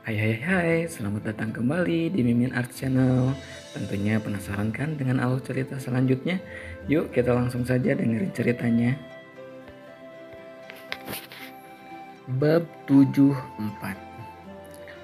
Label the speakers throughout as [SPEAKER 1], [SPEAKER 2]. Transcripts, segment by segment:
[SPEAKER 1] Hai, selamat datang kembali di Mimin Art Channel. Tentunya penasaran kan dengan alur cerita selanjutnya? Yuk kita langsung saja dengerin ceritanya. Bab 74.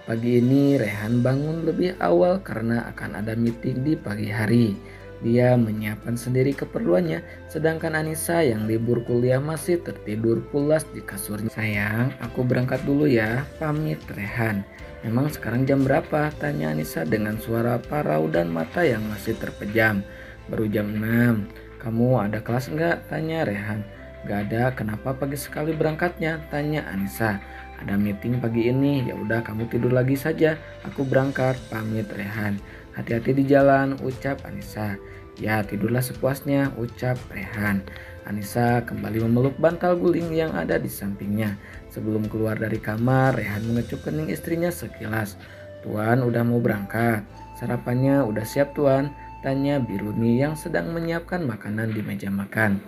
[SPEAKER 1] Pagi ini Rehan bangun lebih awal karena akan ada meeting di pagi hari. Dia menyiapkan sendiri keperluannya, sedangkan Anissa yang libur kuliah masih tertidur pulas di kasurnya. Sayang, aku berangkat dulu ya, pamit Rehan. Memang sekarang jam berapa? Tanya Anissa dengan suara parau dan mata yang masih terpejam. Baru jam 6. Kamu ada kelas enggak? Tanya Rehan. Gak ada, kenapa pagi sekali berangkatnya? Tanya Anissa. Ada meeting pagi ini, ya udah kamu tidur lagi saja. Aku berangkat, pamit Rehan. Hati-hati di jalan, ucap Anissa. Ya tidurlah sepuasnya, ucap Rehan. Anissa kembali memeluk bantal guling yang ada di sampingnya. Sebelum keluar dari kamar, Rehan mengecup kening istrinya sekilas. Tuan udah mau berangkat? Sarapannya udah siap tuan? Tanya Biruni yang sedang menyiapkan makanan di meja makan.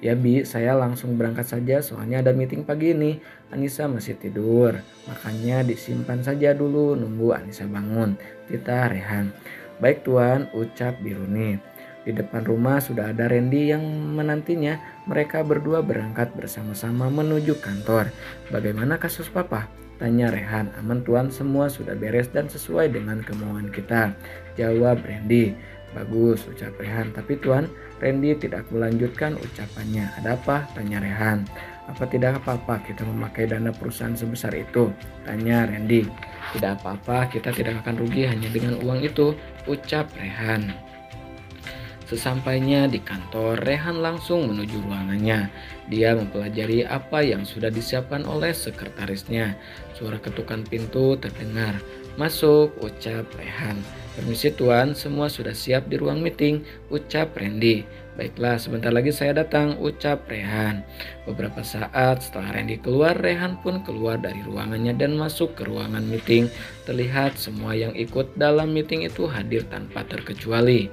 [SPEAKER 1] Ya Bi, saya langsung berangkat saja soalnya ada meeting pagi ini. Anissa masih tidur, makanya disimpan saja dulu nunggu Anissa bangun. Titah Rehan. Baik tuan, ucap Biruni. Di depan rumah sudah ada Randy yang menantinya. Mereka berdua berangkat bersama-sama menuju kantor. Bagaimana kasus papa? Tanya Rehan. Aman tuan, semua sudah beres dan sesuai dengan kemauan kita. Jawab Randy. Bagus, ucap Rehan. Tapi tuan, Randy tidak melanjutkan ucapannya. Ada apa? Tanya Rehan. Apa tidak apa-apa kita memakai dana perusahaan sebesar itu? Tanya Randy. Tidak apa-apa, kita tidak akan rugi hanya dengan uang itu, ucap Rehan. Sesampainya di kantor, Rehan langsung menuju ruangannya. Dia mempelajari apa yang sudah disiapkan oleh sekretarisnya. Suara ketukan pintu terdengar. Masuk, ucap Rehan. Permisi tuan, semua sudah siap di ruang meeting, ucap Randy. Baiklah, sebentar lagi saya datang, ucap Rehan. Beberapa saat setelah Randy keluar, Rehan pun keluar dari ruangannya dan masuk ke ruangan meeting. Terlihat semua yang ikut dalam meeting itu hadir tanpa terkecuali.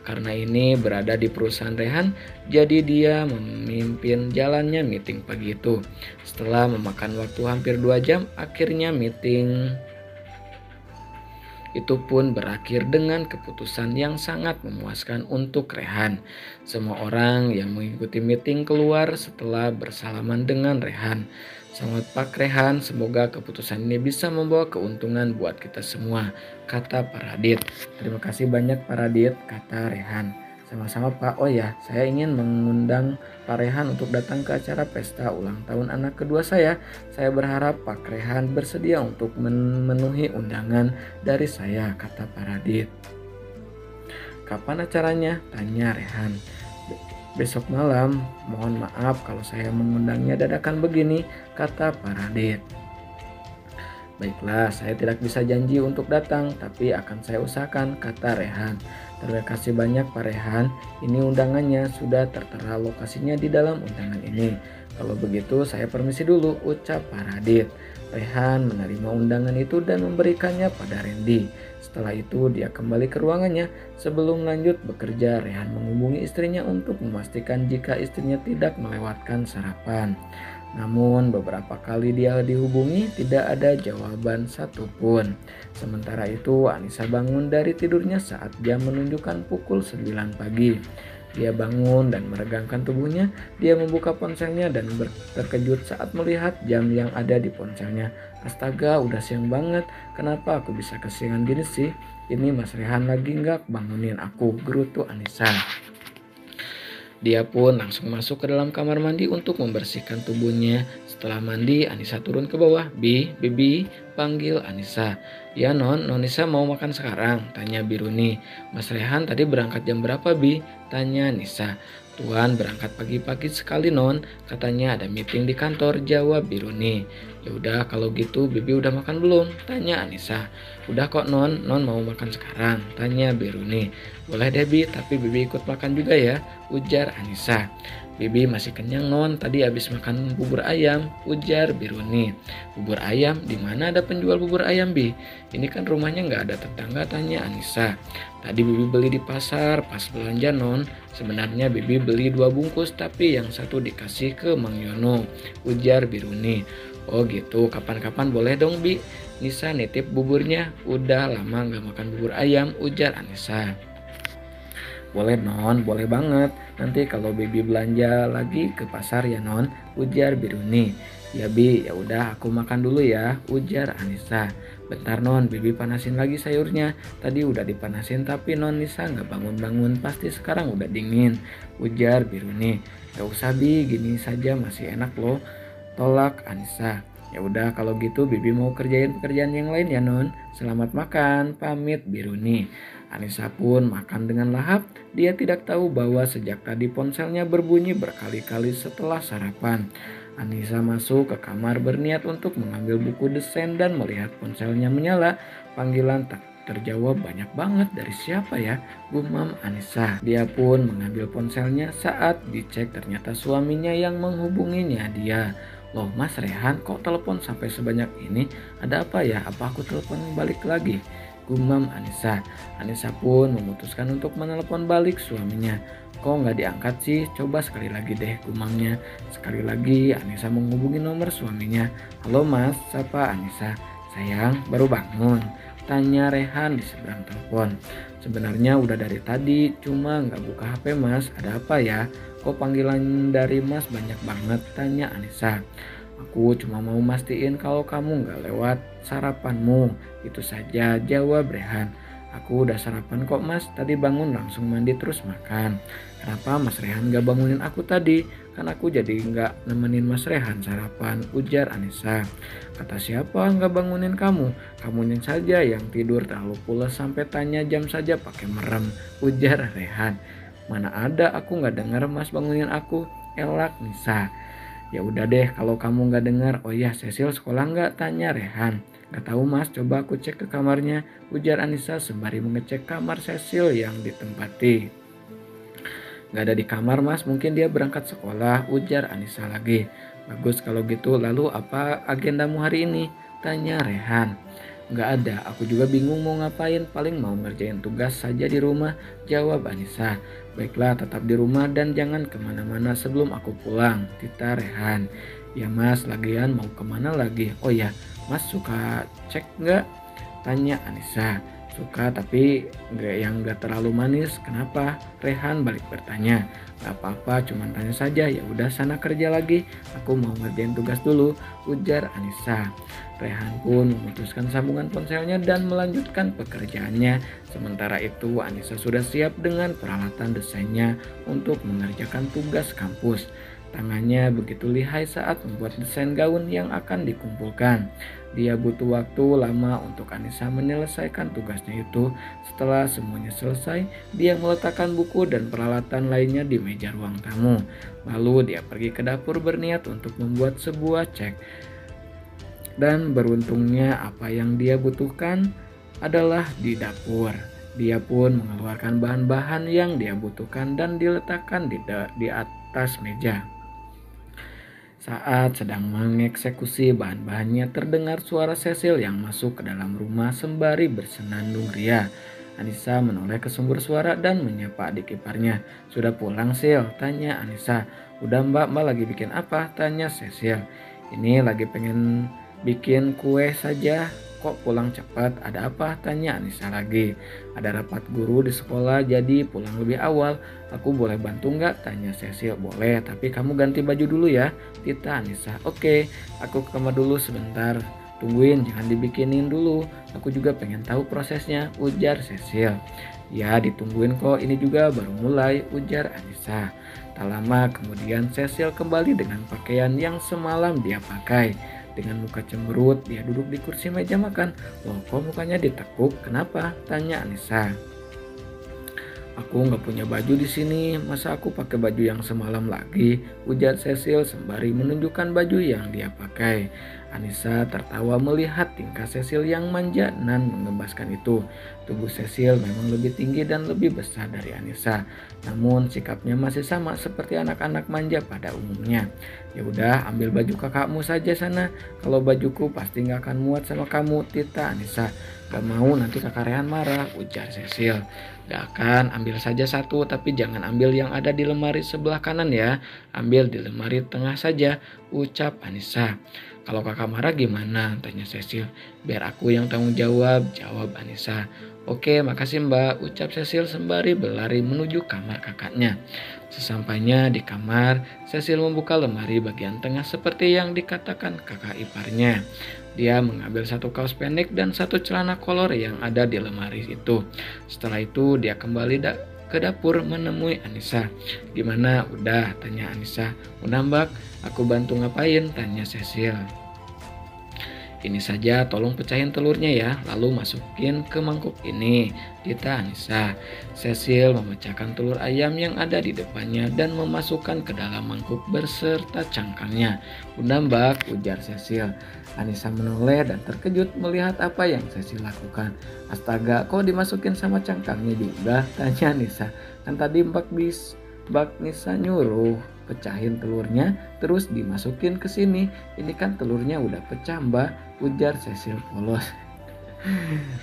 [SPEAKER 1] Karena ini berada di perusahaan Rehan, jadi dia memimpin jalannya meeting pagi itu. Setelah memakan waktu hampir 2 jam, akhirnya meeting itu pun berakhir dengan keputusan yang sangat memuaskan untuk Rehan. Semua orang yang mengikuti meeting keluar setelah bersalaman dengan Rehan. Selamat Pak Rehan, semoga keputusan ini bisa membawa keuntungan buat kita semua, kata Paradit. Terima kasih banyak Paradit, kata Rehan. Sama-sama Pak. Oh ya, saya ingin mengundang Pak Rehan untuk datang ke acara pesta ulang tahun anak kedua saya. Saya berharap Pak Rehan bersedia untuk memenuhi undangan dari saya, kata Paradit. Kapan acaranya? Tanya Rehan. Besok malam. Mohon maaf kalau saya mengundangnya dadakan begini, kata Paradit. Baiklah, saya tidak bisa janji untuk datang, tapi akan saya usahakan, kata Rehan. Terima kasih banyak Pak Rehan, ini undangannya sudah tertera lokasinya di dalam undangan ini. Kalau begitu saya permisi dulu, ucap Paradit. Rehan menerima undangan itu dan memberikannya pada Randy. Setelah itu dia kembali ke ruangannya. Sebelum lanjut bekerja, Rehan menghubungi istrinya untuk memastikan jika istrinya tidak melewatkan sarapan. Namun beberapa kali dia dihubungi tidak ada jawaban satupun. Sementara itu Anissa bangun dari tidurnya saat jam menunjukkan pukul 9 pagi. Dia bangun dan meregangkan tubuhnya. Dia membuka ponselnya dan terkejut saat melihat jam yang ada di ponselnya. Astaga, udah siang banget. Kenapa aku bisa kesiangan gini sih? Ini Mas Rehan lagi nggak bangunin aku, gerutu Anissa. Dia pun langsung masuk ke dalam kamar mandi untuk membersihkan tubuhnya. Setelah mandi, Anissa turun ke bawah. Bibi, panggil Anissa. Ya non, Nisa mau makan sekarang? Tanya Biruni. Mas Rehan tadi berangkat jam berapa Bi? Tanya Nisa. Tuan berangkat pagi-pagi sekali non, katanya ada meeting di kantor, jawab Biruni. Ya udah kalau gitu Bibi udah makan belum? Tanya Anissa. Udah kok non mau makan sekarang? Tanya Biruni. Boleh deh Bi, tapi Bibi ikut makan juga ya, ujar Anissa. Bibi masih kenyang non, tadi habis makan bubur ayam, ujar Biruni. Bubur ayam? Di mana ada penjual bubur ayam Bi? Ini kan rumahnya nggak ada tetangga, tanya Anissa. Tadi Bibi beli di pasar pas belanja non. Sebenarnya Bibi beli 2 bungkus tapi yang satu dikasih ke Mang Yono, ujar Biruni. Oh gitu, kapan-kapan boleh dong Bi. Nisa nitip buburnya, udah lama nggak makan bubur ayam, ujar Anissa. Boleh non, boleh banget. Nanti kalau Bibi belanja lagi ke pasar ya non, ujar Biruni. Ya Bi, ya udah aku makan dulu ya, ujar Anissa. Bentar non, Bibi panasin lagi sayurnya. Tadi udah dipanasin tapi non Nisa nggak bangun-bangun, pasti sekarang udah dingin, ujar Biruni. Gak usah Bi, gini saja masih enak loh, tolak Anissa. Ya udah kalau gitu Bibi mau kerjain pekerjaan yang lain ya non. Selamat makan, pamit Biruni. Anissa pun makan dengan lahap. Dia tidak tahu bahwa sejak tadi ponselnya berbunyi berkali-kali setelah sarapan. Anissa masuk ke kamar berniat untuk mengambil buku desain dan melihat ponselnya menyala. Panggilan tak terjawab banyak banget, dari siapa ya? Gumam Anissa. Dia pun mengambil ponselnya, saat dicek ternyata suaminya yang menghubunginya dia. Loh Mas Rehan, kok telepon sampai sebanyak ini? Ada apa ya? Apa aku telepon balik lagi? Gumam Anissa. Anissa pun memutuskan untuk menelepon balik suaminya. Kok nggak diangkat sih? Coba sekali lagi deh, gumamnya. Sekali lagi Anissa menghubungi nomor suaminya. Halo Mas, siapa Anissa? Sayang, baru bangun, tanya Rehan di seberang telepon. Sebenarnya udah dari tadi, cuma nggak buka HP Mas. Ada apa ya? Kok panggilan dari Mas banyak banget? Tanya Anissa. Aku cuma mau mastiin kalau kamu nggak lewat sarapanmu. Itu saja, jawab Rehan. Aku udah sarapan kok Mas, tadi bangun langsung mandi terus makan. Kenapa Mas Rehan gak bangunin aku tadi? Kan aku jadi nggak nemenin Mas Rehan sarapan, ujar Anissa. Kata siapa nggak bangunin kamu? Kamunya saja yang tidur terlalu pulas sampai tanya jam saja pakai merem, ujar Rehan. Mana ada, aku nggak dengar Mas bangunin aku, elak Nisa. Ya udah deh kalau kamu nggak dengar. Oh ya, Cecil sekolah nggak? Tanya Rehan. Gak tahu Mas, coba aku cek ke kamarnya, ujar Anissa sembari mengecek kamar Cecil yang ditempati. Gak ada di kamar Mas, mungkin dia berangkat sekolah, ujar Anissa lagi. Bagus kalau gitu, lalu apa agendamu hari ini? Tanya Rehan. Gak ada, aku juga bingung mau ngapain, paling mau ngerjain tugas saja di rumah, jawab Anissa. Baiklah, tetap di rumah dan jangan kemana-mana sebelum aku pulang, tita Rehan. Ya Mas, lagian mau kemana lagi? Oh ya, Mas suka cek nggak? Tanya Anissa. Suka tapi nggak terlalu manis. Kenapa? Rehan balik bertanya. Gak apa-apa, cuman tanya saja. Ya udah sana kerja lagi. Aku mau ngerjain tugas dulu, ujar Anissa. Rehan pun memutuskan sambungan ponselnya dan melanjutkan pekerjaannya. Sementara itu Anissa sudah siap dengan peralatan desainnya untuk mengerjakan tugas kampus. Tangannya begitu lihai saat membuat desain gaun yang akan dikumpulkan. Dia butuh waktu lama untuk Anissa menyelesaikan tugasnya itu. Setelah semuanya selesai, dia meletakkan buku dan peralatan lainnya di meja ruang tamu. Lalu dia pergi ke dapur berniat untuk membuat sebuah cek. Dan beruntungnya apa yang dia butuhkan adalah di dapur. Dia pun mengeluarkan bahan-bahan yang dia butuhkan dan diletakkan di atas meja. Saat sedang mengeksekusi bahan-bahannya, terdengar suara Cecil yang masuk ke dalam rumah sembari bersenandung ria. Anissa menoleh ke sumber suara dan menyapa adik iparnya. Sudah pulang Sil? Tanya Anissa. Udah mbak lagi bikin apa? Tanya Cecil. Ini lagi pengen bikin kue saja. Kok pulang cepat? Ada apa? Tanya Anissa lagi. Ada rapat guru di sekolah jadi pulang lebih awal. Aku boleh bantu nggak? Tanya Cecil. Boleh, tapi kamu ganti baju dulu ya, tita Anissa. Oke, aku ke kamar dulu sebentar. Tungguin, jangan dibikinin dulu. Aku juga pengen tahu prosesnya, ujar Cecil. Ya, ditungguin kok, ini juga baru mulai, ujar Anissa. Tak lama kemudian Cecil kembali dengan pakaian yang semalam dia pakai. Dengan muka cemberut, dia duduk di kursi meja makan. Loh, kok mukanya ditekuk? Kenapa? Tanya Anissa. Aku nggak punya baju di sini, masa aku pakai baju yang semalam lagi? Ujar Cecil sembari menunjukkan baju yang dia pakai. Anissa tertawa melihat tingkah Cecil yang manja dan menggemaskan itu. Tubuh Cecil memang lebih tinggi dan lebih besar dari Anissa, namun sikapnya masih sama seperti anak-anak manja pada umumnya. Ya udah, ambil baju kakakmu saja sana. Kalau bajuku pasti nggak akan muat sama kamu, tita Anissa. Gak mau nanti kakak Rehan marah, ujar Cecil. Gak akan, ambil saja satu, tapi jangan ambil yang ada di lemari sebelah kanan ya. Ambil di lemari tengah saja, ucap Anissa. Kalau kakak marah gimana? Tanya Cecil. Biar aku yang tanggung jawab, jawab Anissa. Oke, makasih mbak, ucap Cecil sembari berlari menuju kamar kakaknya. Sesampainya di kamar, Cecil membuka lemari bagian tengah seperti yang dikatakan kakak iparnya. Dia mengambil satu kaos pendek dan satu celana kolor yang ada di lemari itu. Setelah itu dia kembali ke dapur menemui Anissa. Gimana? Udah? Tanya Anissa. Udah mbak, aku bantu ngapain? Tanya Cecil. Ini saja tolong pecahin telurnya ya, lalu masukin ke mangkuk ini, Tita Anissa. Cecil memecahkan telur ayam yang ada di depannya dan memasukkan ke dalam mangkuk beserta cangkangnya. Udah mbak, ujar Cecil. Anissa menoleh dan terkejut melihat apa yang Cecil lakukan. Astaga, kok dimasukin sama cangkangnya juga? Tanya Anissa. Kan tadi Mbak Nisa nyuruh pecahin telurnya terus dimasukin ke sini. Ini kan telurnya udah pecah mbak, ujar Cecil polos.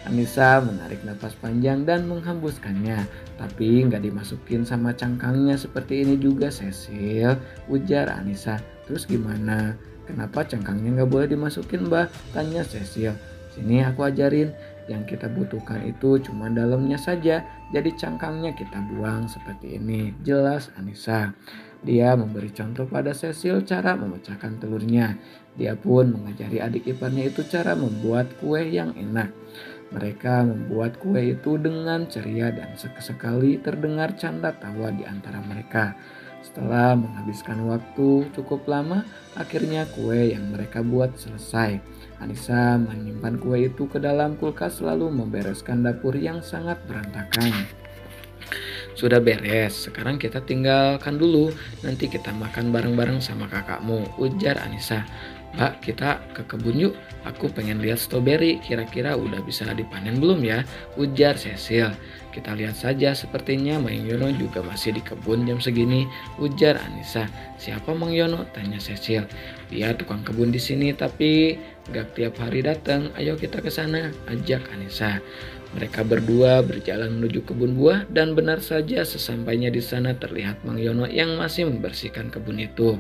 [SPEAKER 1] Anissa menarik napas panjang dan menghembuskannya. Tapi nggak dimasukin sama cangkangnya seperti ini juga Cecil, ujar Anissa. Terus gimana? Kenapa cangkangnya nggak boleh dimasukin mbak? Tanya Cecil. Sini aku ajarin. Yang kita butuhkan itu cuma dalamnya saja. Jadi cangkangnya kita buang seperti ini. Jelas Anissa. Dia memberi contoh pada Cecil cara memecahkan telurnya. Dia pun mengajari adik iparnya itu cara membuat kue yang enak. Mereka membuat kue itu dengan ceria dan sekali terdengar canda tawa di antara mereka. Setelah menghabiskan waktu cukup lama, akhirnya kue yang mereka buat selesai. Anissa menyimpan kue itu ke dalam kulkas lalu membereskan dapur yang sangat berantakan. Sudah beres, sekarang kita tinggalkan dulu. Nanti kita makan bareng-bareng sama kakakmu, ujar Anissa. Mbak, kita ke kebun yuk. Aku pengen lihat stroberi, kira-kira udah bisa dipanen belum ya? Ujar Cecil. Kita lihat saja, sepertinya Mang Yono juga masih di kebun jam segini, ujar Anissa. Siapa Mang Yono? Tanya Cecil. Dia tukang kebun di sini tapi gak tiap hari datang. Ayo kita ke sana, ajak Anissa. Mereka berdua berjalan menuju kebun buah dan benar saja sesampainya di sana terlihat Mang Yono yang masih membersihkan kebun itu.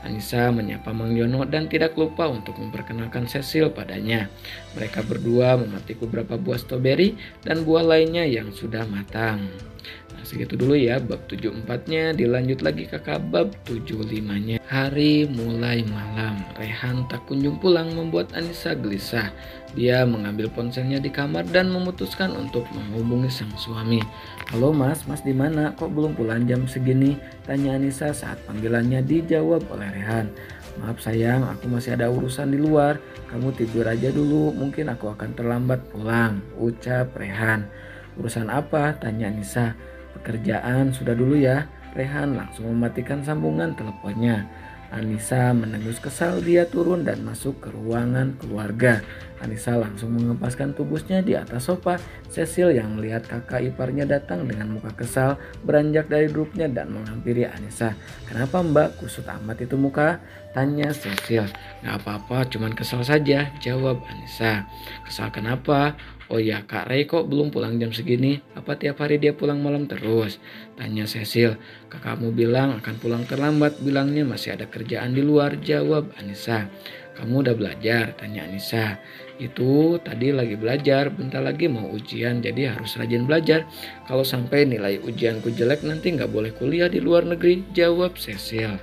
[SPEAKER 1] Anissa menyapa Mang Yono dan tidak lupa untuk memperkenalkan Cecil padanya. Mereka berdua memetik beberapa buah stroberi dan buah lainnya yang sudah matang. Nah, segitu dulu ya bab 74-nya, dilanjut lagi kakak bab 75-nya. Hari mulai malam, Rehan tak kunjung pulang membuat Anissa gelisah. Dia mengambil ponselnya di kamar dan memutuskan untuk menghubungi sang suami. Halo mas di mana? Kok belum pulang jam segini? Tanya Anissa saat panggilannya dijawab oleh Rehan. Maaf sayang, aku masih ada urusan di luar. Kamu tidur aja dulu, mungkin aku akan terlambat pulang, ucap Rehan. Urusan apa? Tanya Anissa. Pekerjaan, sudah dulu ya. Rehan langsung mematikan sambungan teleponnya. Anissa menengus kesal, dia turun dan masuk ke ruangan keluarga. Anissa langsung mengempaskan tubuhnya di atas sofa. Cecil yang melihat kakak iparnya datang dengan muka kesal beranjak dari duduknya dan menghampiri Anissa. Kenapa mbak kusut amat itu muka? Tanya Cecil. Gak apa-apa, cuman kesal saja, jawab Anissa. Kesal kenapa? Oh ya, Kak Ray kok belum pulang jam segini? Apa tiap hari dia pulang malam terus? Tanya Cecil. Kakakmu bilang akan pulang terlambat, bilangnya masih ada kerjaan di luar, jawab Anissa. Kamu udah belajar? Tanya Anissa. Itu tadi lagi belajar, bentar lagi mau ujian jadi harus rajin belajar. Kalau sampai nilai ujianku jelek nanti gak boleh kuliah di luar negeri, jawab Cecil.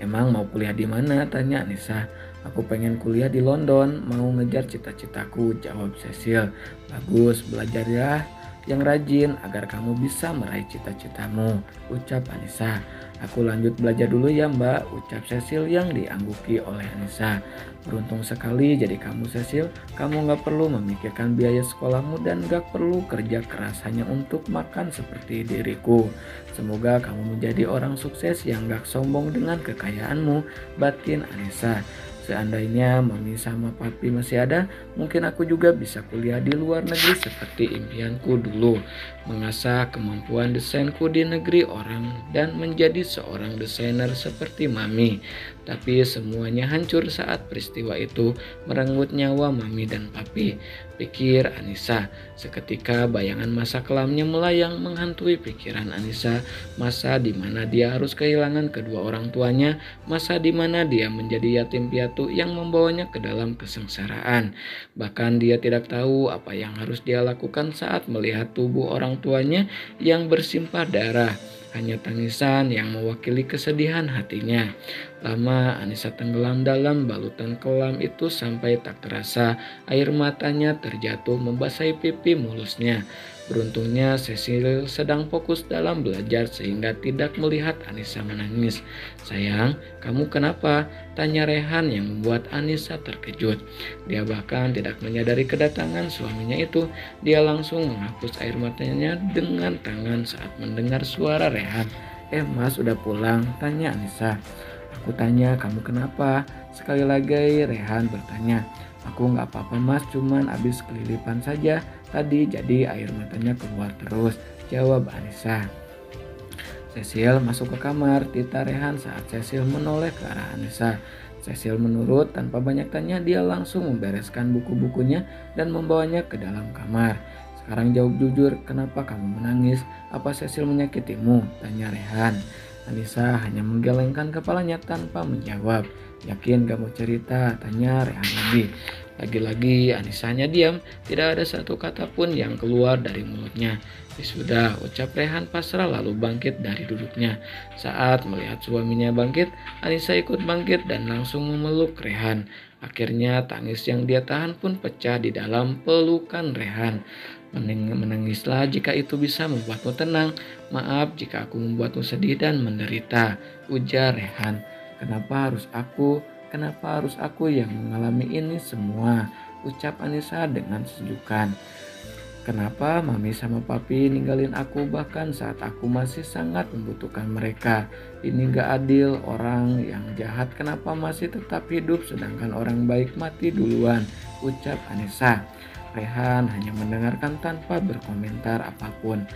[SPEAKER 1] Emang mau kuliah di mana? Tanya Anissa. Aku pengen kuliah di London, mau ngejar cita-citaku, jawab Cecil. Bagus, belajar ya yang rajin agar kamu bisa meraih cita-citamu, ucap Anissa. Aku lanjut belajar dulu ya mbak, ucap Cecil yang diangguki oleh Anissa. Beruntung sekali jadi kamu Cecil, kamu gak perlu memikirkan biaya sekolahmu dan gak perlu kerja keras hanya untuk makan seperti diriku. Semoga kamu menjadi orang sukses yang gak sombong dengan kekayaanmu, batin Anissa. Seandainya mami sama papi masih ada, mungkin aku juga bisa kuliah di luar negeri seperti impianku dulu. Mengasah kemampuan desainku di negeri orang dan menjadi seorang desainer seperti mami. Tapi semuanya hancur saat peristiwa itu merenggut nyawa Mami dan Papi, pikir Anissa. Seketika bayangan masa kelamnya melayang menghantui pikiran Anissa, masa di mana dia harus kehilangan kedua orang tuanya, masa di mana dia menjadi yatim piatu yang membawanya ke dalam kesengsaraan. Bahkan dia tidak tahu apa yang harus dia lakukan saat melihat tubuh orang tuanya yang bersimpah darah. Hanya tangisan yang mewakili kesedihan hatinya. Lama Anissa tenggelam dalam balutan kelam itu sampai tak terasa air matanya terjatuh membasahi pipi mulusnya. Beruntungnya Cecil sedang fokus dalam belajar sehingga tidak melihat Anissa menangis. "Sayang, kamu kenapa?" tanya Rehan yang membuat Anissa terkejut. Dia bahkan tidak menyadari kedatangan suaminya itu. Dia langsung menghapus air matanya dengan tangan saat mendengar suara Rehan. Mas udah pulang?" tanya Anissa. "Aku tanya kamu kenapa?" sekali lagi Rehan bertanya. "Aku nggak apa-apa mas, cuman abis kelilipan saja tadi jadi air matanya keluar terus," jawab Anissa. Cecil masuk ke kamar, tita Rehan saat Cecil menoleh ke arah Anissa. Cecil menurut tanpa banyak tanya, dia langsung membereskan buku-bukunya dan membawanya ke dalam kamar. "Sekarang jawab jujur, kenapa kamu menangis? Apa Cecil menyakitimu?" tanya Rehan. Anissa hanya menggelengkan kepalanya tanpa menjawab. "Yakin gak mau cerita?" tanya Rehan lagi. Lagi-lagi Anissa hanya diam, tidak ada satu kata pun yang keluar dari mulutnya. "Sudah," ucap Rehan pasrah lalu bangkit dari duduknya. Saat melihat suaminya bangkit, Anissa ikut bangkit dan langsung memeluk Rehan. Akhirnya tangis yang dia tahan pun pecah di dalam pelukan Rehan. "Menangislah jika itu bisa membuatmu tenang. Maaf jika aku membuatmu sedih dan menderita," ujar Rehan. "Kenapa harus aku? Kenapa harus aku yang mengalami ini semua?" ucap Anissa dengan sejukan. "Kenapa Mami sama Papi ninggalin aku bahkan saat aku masih sangat membutuhkan mereka? Ini gak adil, orang yang jahat kenapa masih tetap hidup sedangkan orang baik mati duluan," ucap Anissa. Rehan hanya mendengarkan tanpa berkomentar apapun.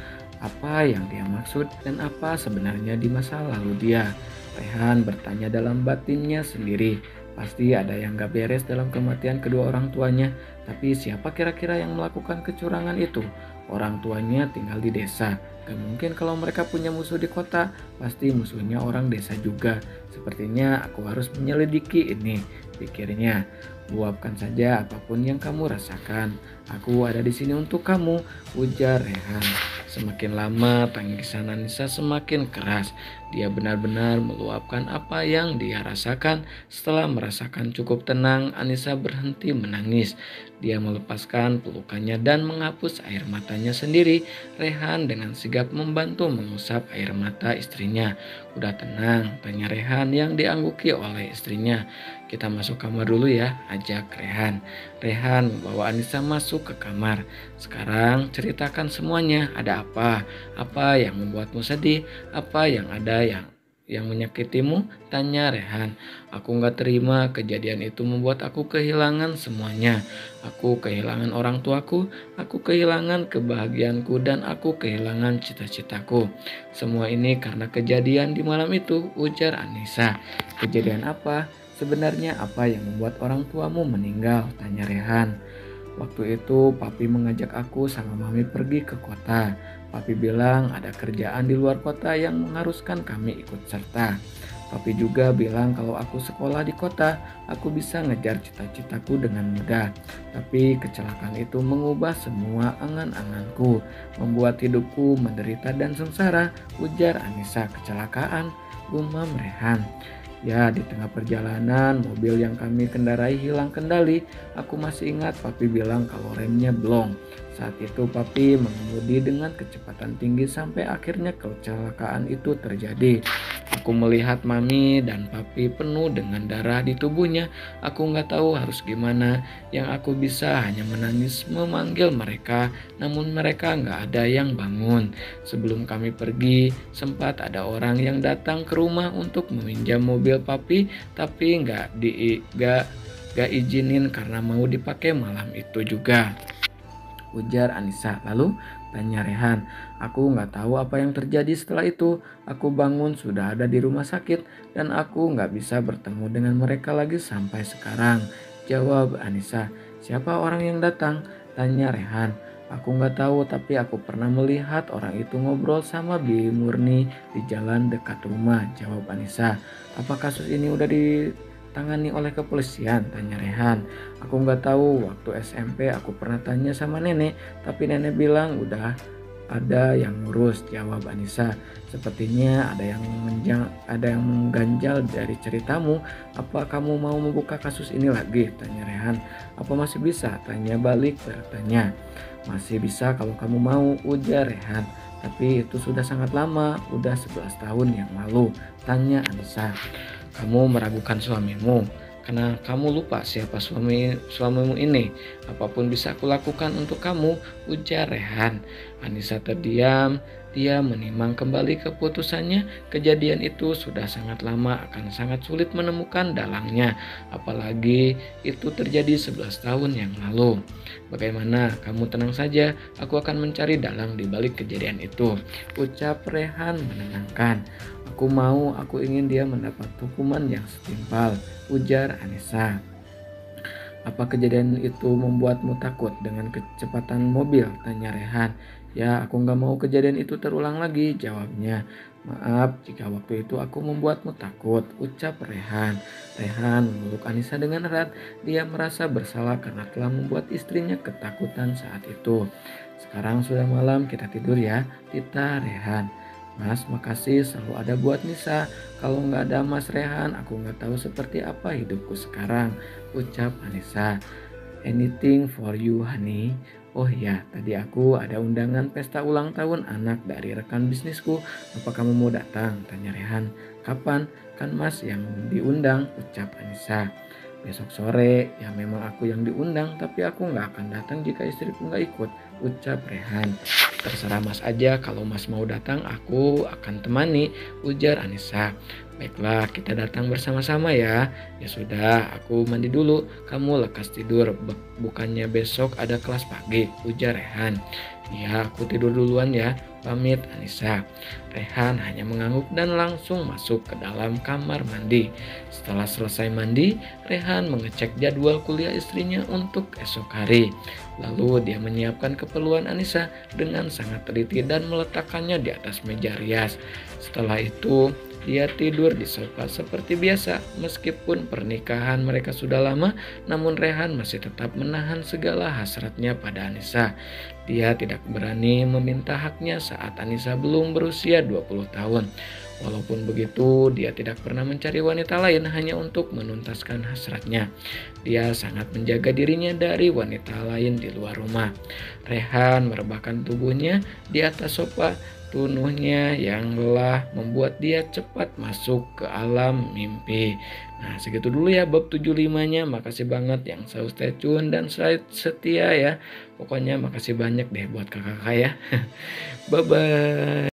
[SPEAKER 1] Apa yang dia maksud dan apa sebenarnya di masa lalu dia? Rehan bertanya dalam batinnya sendiri. Pasti ada yang gak beres dalam kematian kedua orang tuanya. Tapi siapa kira-kira yang melakukan kecurangan itu? Orang tuanya tinggal di desa. Gak mungkin kalau mereka punya musuh di kota. Pasti musuhnya orang desa juga. Sepertinya aku harus menyelidiki ini, pikirnya. "Luapkan saja apapun yang kamu rasakan. Aku ada di sini untuk kamu," ujar Rehan. Semakin lama tangisan Anissa semakin keras. Dia benar-benar meluapkan apa yang dia rasakan. Setelah merasakan cukup tenang, Anissa berhenti menangis. Dia melepaskan pelukannya dan menghapus air matanya sendiri. Rehan dengan sigap membantu mengusap air mata istrinya. "Udah tenang?" tanya Rehan yang diangguki oleh istrinya. "Kita masuk kamar dulu ya," ajak Rehan. Rehan membawa Anissa masuk ke kamar. "Sekarang ceritakan semuanya, ada apa? Apa yang membuatmu sedih? Apa yang ada yang menyakitimu?" tanya Rehan. "Aku gak terima kejadian itu membuat aku kehilangan semuanya. Aku kehilangan orang tuaku, aku kehilangan kebahagiaanku, dan aku kehilangan cita-citaku. Semua ini karena kejadian di malam itu," ujar Anissa. "Kejadian apa? Sebenarnya apa yang membuat orang tuamu meninggal?" tanya Rehan. "Waktu itu Papi mengajak aku sama Mami pergi ke kota. Papi bilang ada kerjaan di luar kota yang mengharuskan kami ikut serta. Papi juga bilang kalau aku sekolah di kota, aku bisa ngejar cita-citaku dengan mudah. Tapi kecelakaan itu mengubah semua angan-anganku, membuat hidupku menderita dan sengsara," ujar Anissa. "Kecelakaan?" gumam Rehan. "Ya, di tengah perjalanan mobil yang kami kendarai hilang kendali. Aku masih ingat Papi bilang kalau remnya blong. Saat itu Papi mengemudi dengan kecepatan tinggi sampai akhirnya kecelakaan itu terjadi. Aku melihat Mami dan Papi penuh dengan darah di tubuhnya. Aku nggak tahu harus gimana. Yang aku bisa hanya menangis memanggil mereka, namun mereka nggak ada yang bangun. Sebelum kami pergi, sempat ada orang yang datang ke rumah untuk meminjam mobil Papi, tapi nggak izinin karena mau dipakai malam itu juga." ujar Anissa. Lalu tanya Rehan. Aku nggak tahu apa yang terjadi setelah itu. Aku bangun sudah ada di rumah sakit dan aku nggak bisa bertemu dengan mereka lagi sampai sekarang, jawab Anissa. Siapa orang yang datang? Tanya Rehan. Aku nggak tahu tapi aku pernah melihat orang itu ngobrol sama Bi Murni di jalan dekat rumah, jawab Anissa. Apa kasus ini udah ditangani oleh kepolisian? Tanya Rehan. Aku nggak tahu, waktu SMP aku pernah tanya sama nenek, tapi nenek bilang udah ada yang ngurus, jawab Anissa. Sepertinya ada yang mengganjal dari ceritamu. Apa kamu mau membuka kasus ini lagi? Tanya Rehan. Apa masih bisa? Tanya balik bertanya. Masih bisa kalau kamu mau, ujar Rehan. Tapi itu sudah sangat lama, udah 11 tahun yang lalu. Tanya Anissa. Kamu meragukan suamimu karena kamu lupa siapa suamimu ini. Apapun bisa aku lakukan untuk kamu, ujar Rehan. Anissa terdiam. Dia menimang kembali keputusannya. Kejadian itu sudah sangat lama, akan sangat sulit menemukan dalangnya. Apalagi itu terjadi 11 tahun yang lalu. Bagaimana? Kamu tenang saja, aku akan mencari dalang di balik kejadian itu, ucap Rehan menenangkan. Aku ingin dia mendapat hukuman yang setimpal, ujar Anissa. Apa kejadian itu membuatmu takut dengan kecepatan mobil? Tanya Rehan. Ya, aku nggak mau kejadian itu terulang lagi, jawabnya. Maaf jika waktu itu aku membuatmu takut, ucap Rehan. Rehan memeluk Anissa dengan erat. Dia merasa bersalah karena telah membuat istrinya ketakutan saat itu. Sekarang sudah malam, kita tidur ya, tita Rehan. Mas, makasih selalu ada buat Nisa. Kalau nggak ada Mas Rehan, aku nggak tahu seperti apa hidupku sekarang, ucap Anissa. Anything for you, honey. Oh ya, tadi aku ada undangan pesta ulang tahun anak dari rekan bisnisku. Apa kamu mau datang? Tanya Rehan. Kapan? Kan Mas yang diundang, ucap Anissa. Besok sore, ya memang aku yang diundang, tapi aku nggak akan datang jika istriku nggak ikut, ucap Rehan. Terserah Mas aja, kalau Mas mau datang aku akan temani, ujar Anissa. Baiklah, kita datang bersama-sama ya. Ya sudah, aku mandi dulu, kamu lekas tidur. Bukannya besok ada kelas pagi, ujar Rehan. Ya, aku tidur duluan ya, pamit Anissa. Rehan hanya mengangguk dan langsung masuk ke dalam kamar mandi. Setelah selesai mandi, Rehan mengecek jadwal kuliah istrinya untuk esok hari. Lalu dia menyiapkan keperluan Anissa dengan sangat teliti dan meletakkannya di atas meja rias. Setelah itu, dia tidur di sofa seperti biasa. Meskipun pernikahan mereka sudah lama, namun Rehan masih tetap menahan segala hasratnya pada Anissa. Dia tidak berani meminta haknya saat Anissa belum berusia 20 tahun. Walaupun begitu, dia tidak pernah mencari wanita lain hanya untuk menuntaskan hasratnya. Dia sangat menjaga dirinya dari wanita lain di luar rumah. Rehan merebahkan tubuhnya di atas sofa. Tunuhnya yang lelah membuat dia cepat masuk ke alam mimpi. Nah, segitu dulu ya bab 75-nya. Makasih banget yang selalu stay tune dan selalu setia ya. Pokoknya makasih banyak deh buat kakak-kakak ya. Bye-bye.